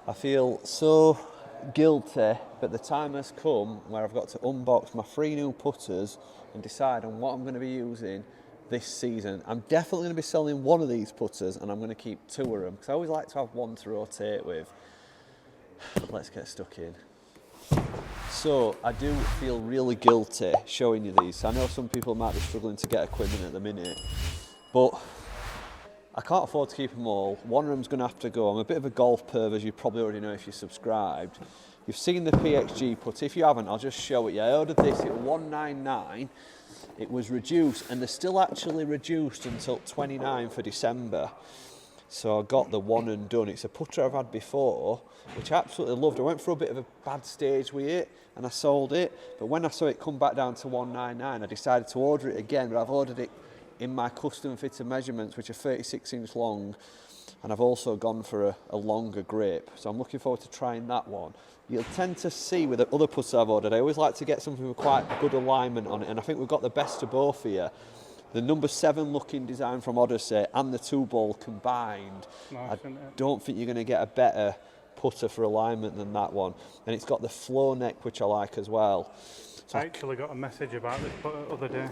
I feel so guilty, but the time has come where I've got to unbox my 3 new putters and decide on what I'm going to be using this season. I'm definitely going to be selling one of these putters and I'm going to keep 2 of them because I always like to have one to rotate with. Let's get stuck in. So I do feel really guilty showing you these. I know some people might be struggling to get equipment at the minute, but I can't afford to keep them all. One of them's going to have to go. I'm a bit of a golf perv, as you probably already know if you're subscribed. You've seen the PXG putter. If you haven't, I'll just show it you. I ordered this at $199. It was reduced, and they're still actually reduced until 29th of December. So I got the one and done. It's a putter I've had before, which I absolutely loved. I went through a bit of a bad stage with it, and I sold it. But when I saw it come back down to $199, I decided to order it again. But I've ordered it in my custom fitted measurements, which are 36 inch long, and I've also gone for a longer grip. So I'm looking forward to trying that one. You'll tend to see with the other putters I've ordered, I always like to get something with quite good alignment on it, and I think we've got the best of both here. The number 7 looking design from Odyssey and the 2-ball combined. Nice, I don't think you're going to get a better putter for alignment than that one. And it's got the flow neck, which I like as well. So I actually got a message about this putter the other day.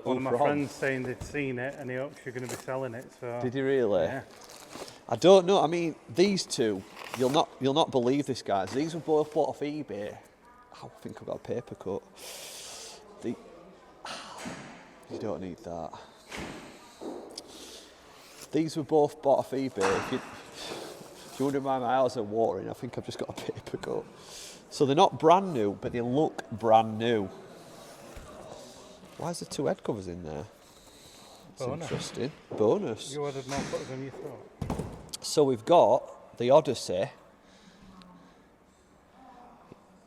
One of my friends saying they'd seen it and he hopes you're going to be selling it. So did you really? Yeah. I don't know. I mean, these two, you'll not believe this, guys. These were both bought off eBay. I think I've got a paper cut. You don't need that. These were both bought off eBay. If you wonder why my eyes are watering, I think I've just got a paper cut. So they're not brand new, but they look brand new. Why is there 2 head covers in there? That's interesting. Bonus. You ordered more putters than you thought. So we've got the Odyssey.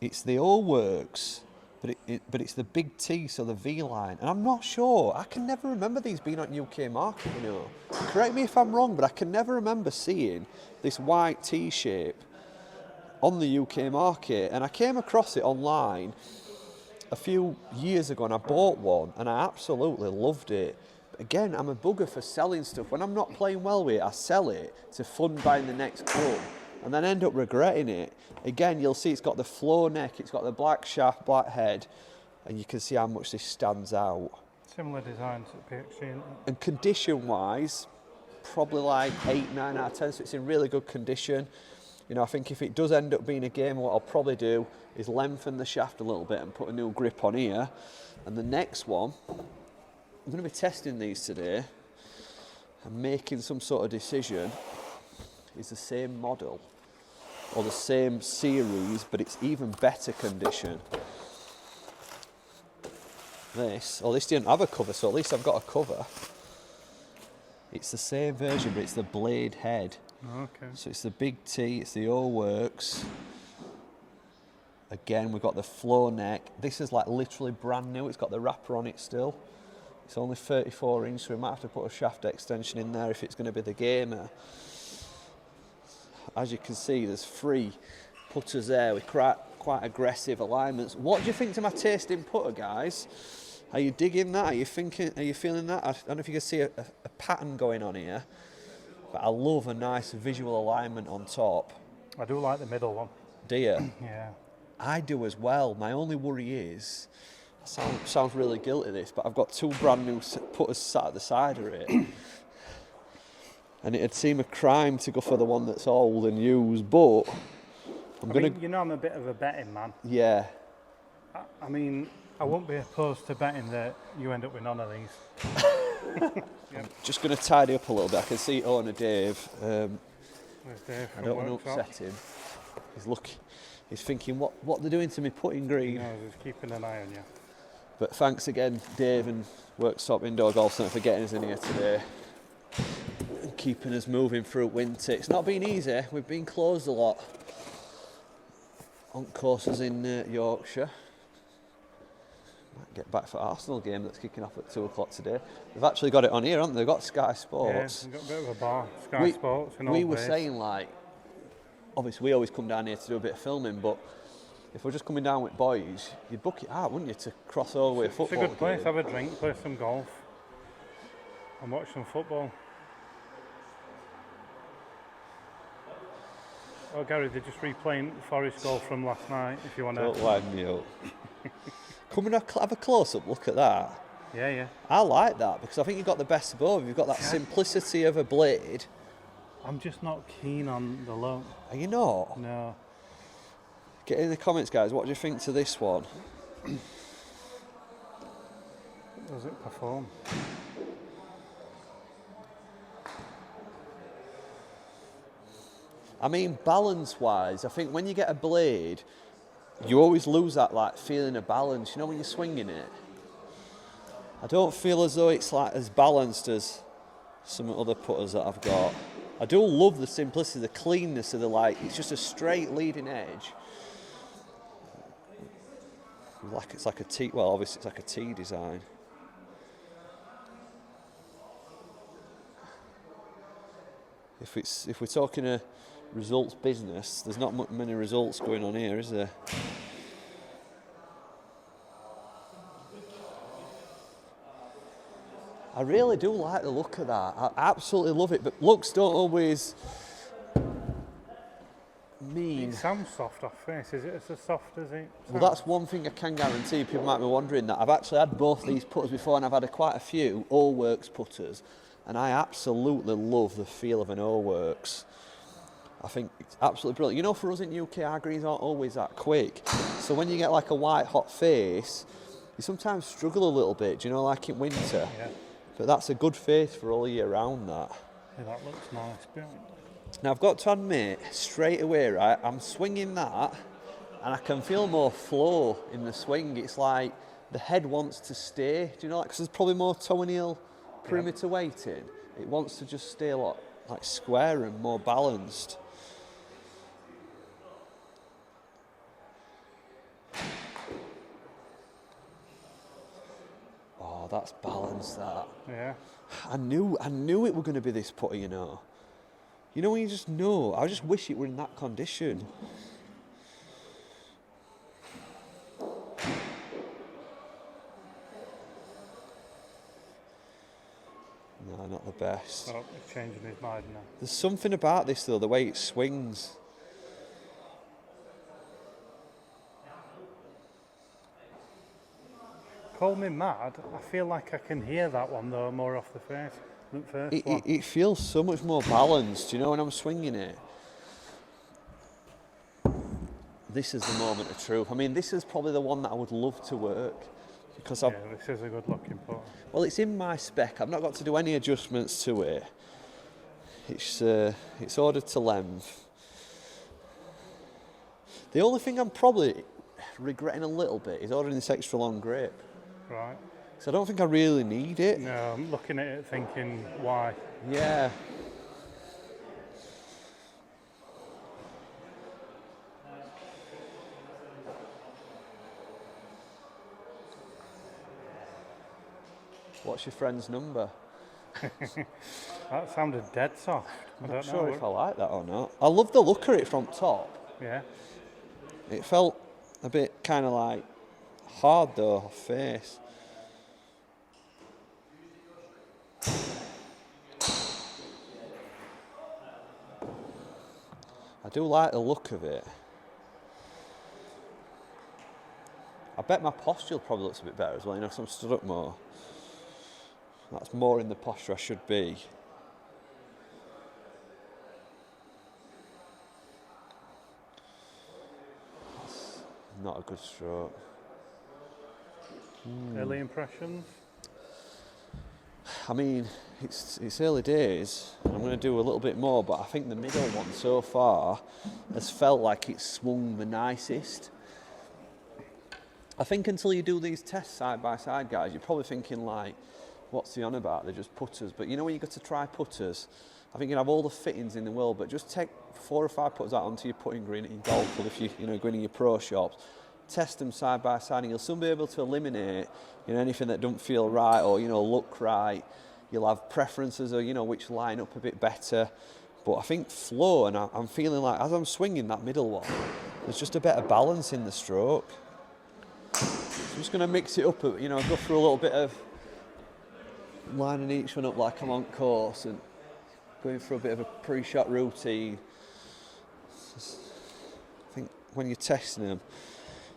It's the All Works, but it's the big T, so the V line. And I'm not sure. I can never remember these being on UK market, you know. Correct me if I'm wrong, but I can never remember seeing this white T shape on the UK market. And I came across it online a few years ago and I bought one and I absolutely loved it. But again, I'm a bugger for selling stuff. When I'm not playing well with it, I sell it to fund buying the next club and then end up regretting it. Again, you'll see it's got the flow neck, it's got the black shaft, black head, and you can see how much this stands out. Similar designs at PXG. And condition-wise, probably like 8, 9 out of 10, so it's in really good condition. You know, I think if it does end up being a game, what I'll probably do is lengthen the shaft a little bit and put a new grip on here. And the next one, I'm going to be testing these today and making some sort of decision. Is the same model or the same series, but it's even better condition. This didn't have a cover, so at least I've got a cover. It's the same version, but it's the blade head. Okay. So it's the big T, it's the All Works. Again, we've got the flow neck. This is like literally brand new. It's got the wrapper on it still. It's only 34 inch, so we might have to put a shaft extension in there if it's going to be the gamer. As you can see, there's 3 putters there with quite aggressive alignments. What do you think to my taste in putter, guys? Are you digging that? Are you feeling that? I don't know if you can see a pattern going on here. But I love a nice visual alignment on top. I do like the middle one. Do you? Yeah. I do as well. My only worry is, sounds really guilty this, but I've got 2 brand new putters sat at the side of it. And it'd seem a crime to go for the one that's old and used, but you know I'm a bit of a betting man. Yeah. I mean, I won't be opposed to betting that you end up with none of these. I'm just going to tidy up a little bit. I can see owner Dave. Where's Dave? I don't want to upset him. He's thinking, what they're doing to me putting green. No, he's keeping an eye on you. But thanks again, Dave and Workshop Indoor Golf Centre for getting us in here today and keeping us moving through winter. It's not been easy. We've been closed a lot on courses in Yorkshire. Might get back for Arsenal game that's kicking off at 2 o'clock today. They've actually got it on here, haven't they? They've got Sky Sports. Yeah, they've got a bit of a bar. Sky Sports and all. We were saying, like, obviously we always come down here to do a bit of filming, but if we're just coming down with boys, you'd book it out, wouldn't you, to cross over with a football game? It's a good place. Have a drink, play some golf and watch some football. Oh, Gary, they're just replaying Forest goal from last night, if you want to... Don't wind me up. Come and have a close-up look at that. Yeah, yeah. I like that because I think you've got the best of both. You've got that simplicity of a blade. I'm just not keen on the look. Are you not? No. Get in the comments, guys. What do you think to this one? Does it perform? I mean, balance-wise, I think when you get a blade, you always lose that like feeling of balance. You know when you're swinging it. I don't feel as though it's like as balanced as some other putters that I've got. I do love the simplicity, the cleanness of the like. It's just a straight leading edge. Like it's like a T. Well, obviously it's like a T design. If we're talking a results business, there's not many results going on here, is there? I really do like the look of that. I absolutely love it, but looks don't always mean. It sounds soft off face. Is it as soft as it sounds? Well, that's one thing I can guarantee. People might be wondering that. I've actually had both these putters before, and I've had quite a few All-Works putters, and I absolutely love the feel of an All-Works. I think it's absolutely brilliant. You know, for us in UK, our greens aren't always that quick. So when you get like a white hot face, you sometimes struggle a little bit, you know, like in winter. Yeah. But that's a good face for all year round, that. Yeah, that looks nice. Brilliant. Now, I've got to admit, straight away, right, I'm swinging that, and I can feel more flow in the swing. It's like the head wants to stay. Do you know, like, because there's probably more toenail perimeter weighting. It wants to just stay a lot like square and more balanced. Oh, that's balanced, that. Yeah. I knew it were going to be this putter, you know. You know when you just know. I just wish it were in that condition. No, not the best. Oh, he's changing his mind now. There's something about this though, the way it swings. Call me mad. I feel like I can hear that one though more off the face than the first one. It feels so much more balanced, you know, when I'm swinging it. This is the moment of truth. I mean, this is probably the one that I would love to work. Because yeah, this is a good looking putter. Well, it's in my spec. I've not got to do any adjustments to it. It's ordered to length. The only thing I'm probably regretting a little bit is ordering this extra long grip. Right. So I don't think I really need it. No, I'm looking at it thinking, why? Yeah. What's your friend's number? That sounded dead soft. I'm not sure if I like that or not. I love the look of it from top. Yeah. It felt a bit kind of like hard though, off face. I do like the look of it. I bet my posture probably looks a bit better as well, you know, so I'm stood up more. That's more in the posture I should be. That's not a good stroke. Early impressions? I mean, it's early days. I'm going to do a little bit more, but I think the middle one so far has felt like it's swung the nicest. I think until you do these tests side by side, guys, you're probably thinking like, what's he on about? They're just putters. But you know when you go to try putters, I think you have all the fittings in the world, but just take 4 or 5 putters out onto your putting green at your golf club if you're going in your pro shops. Test them side by side, and you'll soon be able to eliminate, you know, anything that don't feel right or, you know, look right. You'll have preferences or, you know, which line up a bit better. But I think flow, and I'm feeling like as I'm swinging that middle one, there's just a better balance in the stroke. I'm just going to mix it up, you know, go through a little bit of lining each one up like I'm on course and going through a bit of a pre-shot routine. I think when you're testing them,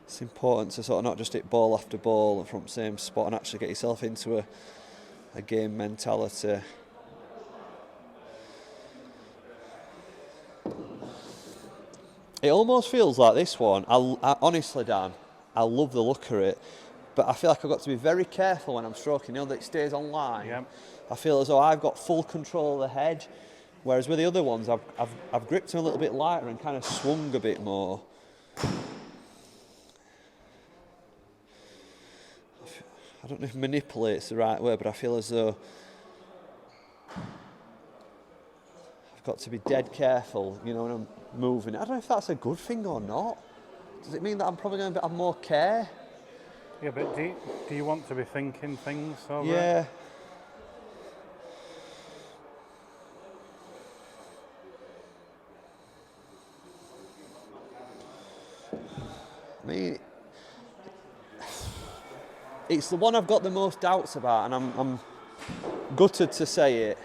it's important to sort of not just hit ball after ball from the same spot and actually get yourself into a game mentality. It almost feels like this one, I honestly, Dan, I love the look of it, but I feel like I've got to be very careful when I'm stroking, that it stays on line. Yep. I feel as though I've got full control of the head, whereas with the other ones, I've gripped them a little bit lighter and kind of swung a bit more. I don't know if manipulate's the right word, but I feel as though I've got to be dead careful, when I'm moving. I don't know if that's a good thing or not. Does it mean that I'm probably going to have more care? Yeah, but do you want to be thinking things over Yeah. it? I mean, it's the one I've got the most doubts about, and I'm gutted to say it.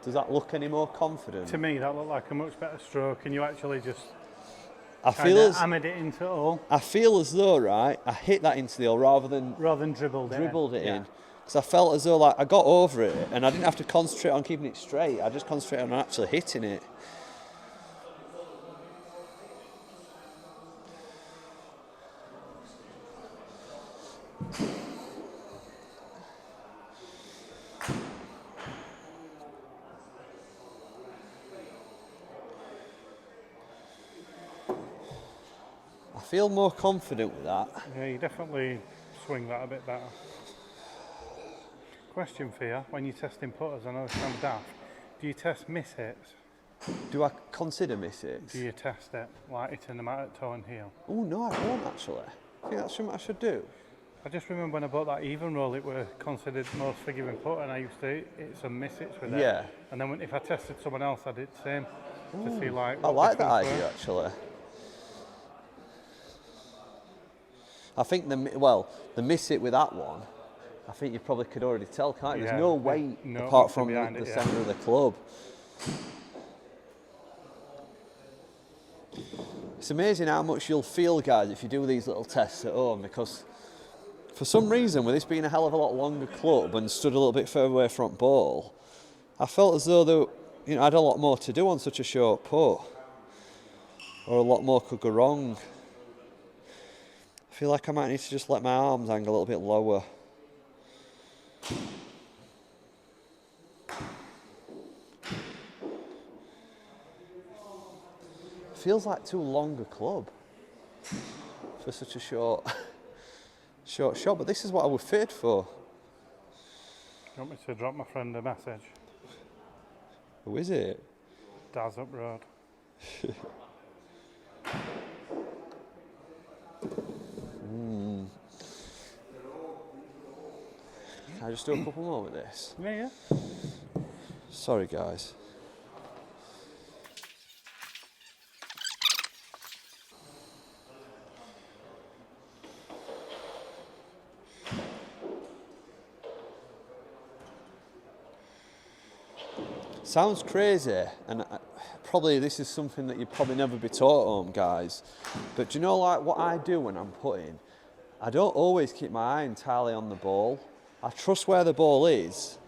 Does that look any more confident? To me, that looked like a much better stroke, and you actually just hammered it into it all. I feel as though, right, I hit that into the hole rather than dribbled it in. Because I felt as though, like, I got over it, and I didn't have to concentrate on keeping it straight. I just concentrated on actually hitting it. I feel more confident with that. Yeah, you definitely swing that a bit better. Question for you, when you're testing putters, I know it sounds daft, do you test miss hits? Do I consider miss hits? Do you test it, like hitting them out at toe and heel? Oh no, I don't actually. I think that's something I should do. I just remember when I bought that even roll, it were considered most forgiving putter, and I used to hit some miss hits with it. Yeah. And then if I tested someone else, I did the same. To see like. I like that idea actually. I think the miss hit with that one, I think you probably could already tell, can't you? There's no weight apart from the centre of the club. It's amazing how much you'll feel, guys, if you do these little tests at home, because for some reason, with this being a hell of a lot longer club and stood a little bit further away from ball, I felt as though I had a lot more to do on such a short putt, or a lot more could go wrong. I feel like I might need to just let my arms hang a little bit lower. Feels like too long a club for such a short shot, but this is what I was fitted for. You want me to drop my friend a message? Who is it? Daz up road. Can I just do a couple more with this? Yeah. Sorry, guys. Sounds crazy, and probably this is something that you'd probably never be taught at home, guys. But do you know, like, what I do when I'm putting? I don't always keep my eye entirely on the ball. I trust where the ball is,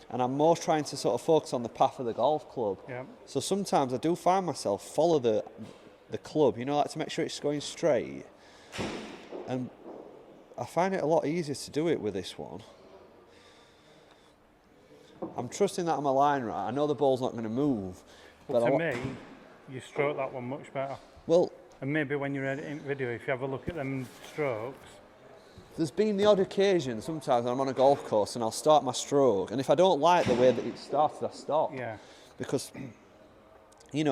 and I'm more trying to sort of focus on the path of the golf club. Yeah. So sometimes I do find myself follow the club, like to make sure it's going straight. And I find it a lot easier to do it with this one. I'm trusting that I'm aligned right. I know the ball's not going to move. But to me, you stroke that one much better. Well, and maybe when you're editing video, if you have a look at them strokes. There's been the odd occasion sometimes I'm on a golf course and I'll start my stroke, and if I don't like the way that it started, I stop. Yeah. Because,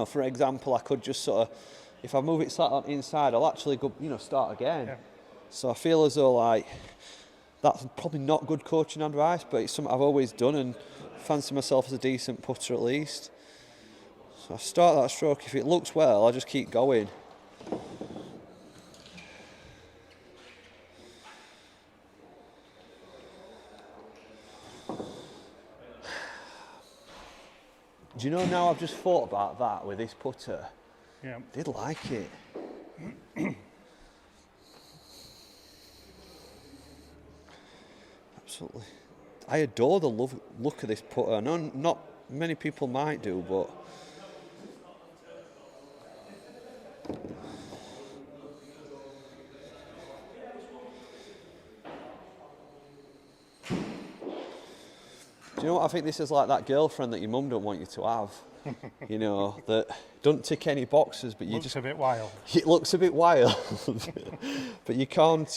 for example, I could just sort of, if I move it slightly inside, I'll actually go, start again. Yeah. So I feel as though, like, that's probably not good coaching advice, but it's something I've always done and fancy myself as a decent putter at least. So I start that stroke. If it looks well, I'll just keep going. Do you know now I've just thought about that with this putter? Yeah. I did like it. Absolutely. I adore the look of this putter. I know not many people might do, but do you know what? I think this is like that girlfriend that your mum don't want you to have. You know, that don't tick any boxes, but you Looks just... a bit wild. It looks a bit wild, but you can't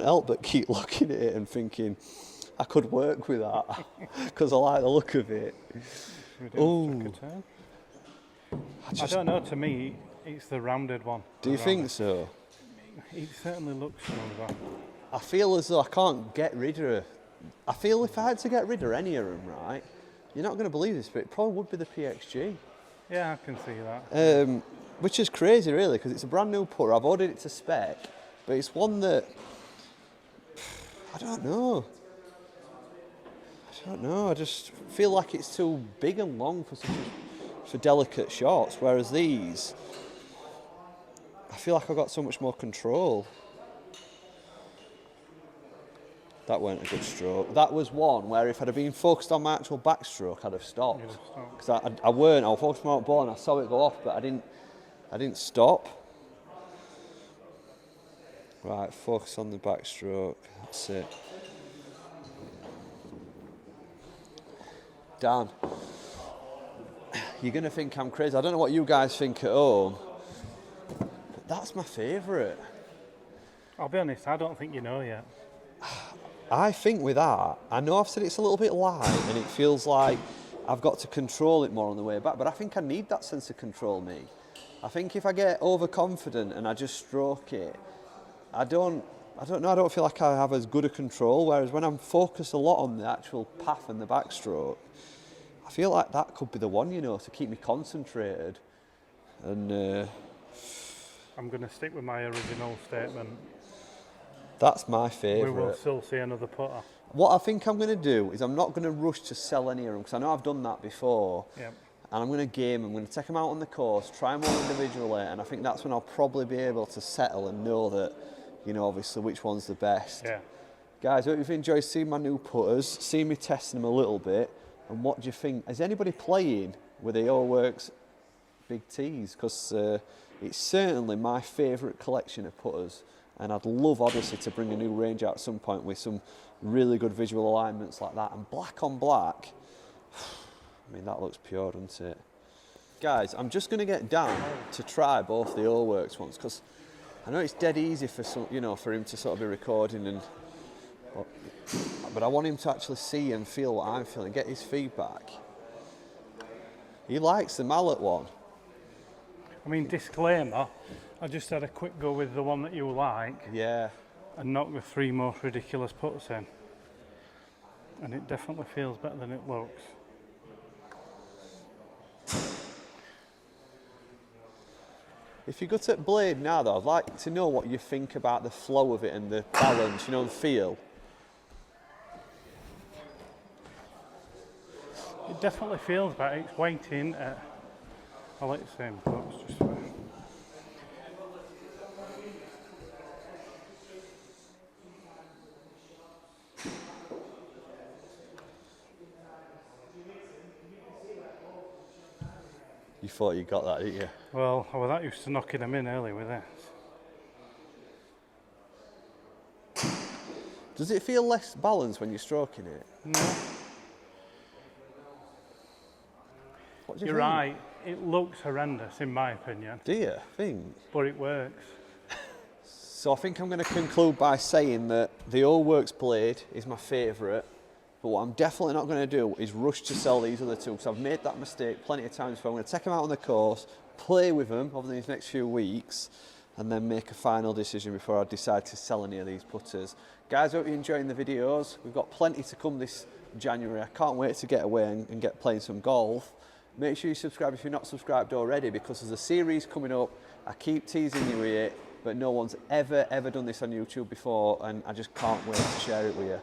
help but keep looking at it and thinking, I could work with that because I like the look of it. Oh. I don't know, to me, it's the rounded one. Do you think so? It certainly looks smoother. I feel as though I can't get rid of... I feel if I had to get rid of any of them, right, you're not going to believe this, but it probably would be the PXG. Yeah, I can see that. Which is crazy, really, because it's a brand new putter. I've ordered it to spec, but it's one that... I don't know. I just feel like it's too big and long for delicate shots, whereas these, I feel like I've got so much more control. That weren't a good stroke. That was one where if I'd have been focused on my actual backstroke, I'd have stopped. Because I was focused on my ball and I saw it go off, but I didn't stop. Right, focus on the backstroke. That's it. Dan, you're going to think I'm crazy. I don't know what you guys think at home, but that's my favourite. I'll be honest, I don't think you know yet. I think with that, I know I've said it's a little bit light and it feels like I've got to control it more on the way back, but I think I need that sense of control, me. I think if I get overconfident and I just stroke it, I don't feel like I have as good a control, whereas when I'm focused a lot on the actual path and the backstroke, I feel like that could be the one, you know, to keep me concentrated. And I'm going to stick with my original statement. That's my favourite. We will still see another putter. What I think I'm going to do is I'm not going to rush to sell any of them, because I know I've done that before. Yep. And I'm going to game, I'm going to take them out on the course, try them all individually, and I think that's when I'll probably be able to settle and know that, you know, obviously which one's the best. Yeah. Guys, I hope you've enjoyed seeing my new putters, seeing me testing them a little bit, and what do you think? Is anybody playing with the Allworks Big Tees? Because it's certainly my favourite collection of putters, and I'd love, obviously, to bring a new range out at some point with some really good visual alignments like that. And black on black, I mean, that looks pure, doesn't it? Guys, I'm just going to get Dan to try both the Allworks ones, because I know it's dead easy for some, you know, for him to sort of be recording, and but I want him to actually see and feel what I'm feeling, get his feedback. He likes the mallet one. I mean, disclaimer, I just had a quick go with the one that you like. Yeah. And knocked the 3 most ridiculous putters in. And it definitely feels better than it looks. If you go to blade now though, I'd like to know what you think about the flow of it and the balance, you know, the feel. It definitely feels better. It's waiting at, I'll let you see him, that's just fine. You thought you got that, didn't you? Well, I was that used to knocking them in early with this. Does it feel less balanced when you're stroking it? No. What do you You're think? right, it looks horrendous in my opinion. Do you think? But it works. So I think I'm going to conclude by saying that the Allworks blade is my favourite, but what I'm definitely not going to do is rush to sell these other two, because I've made that mistake plenty of times. So I'm going to take them out on the course, play with them over these next few weeks, and then make a final decision before I decide to sell any of these putters. Guys, I hope you're enjoying the videos. We've got plenty to come this January. I can't wait to get away and get playing some golf. Make sure you subscribe if you're not subscribed already, because there's a series coming up. I keep teasing you with it, but no one's ever done this on YouTube before, and I just can't wait to share it with you.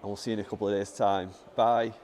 And we'll see you in a couple of days' time. Bye.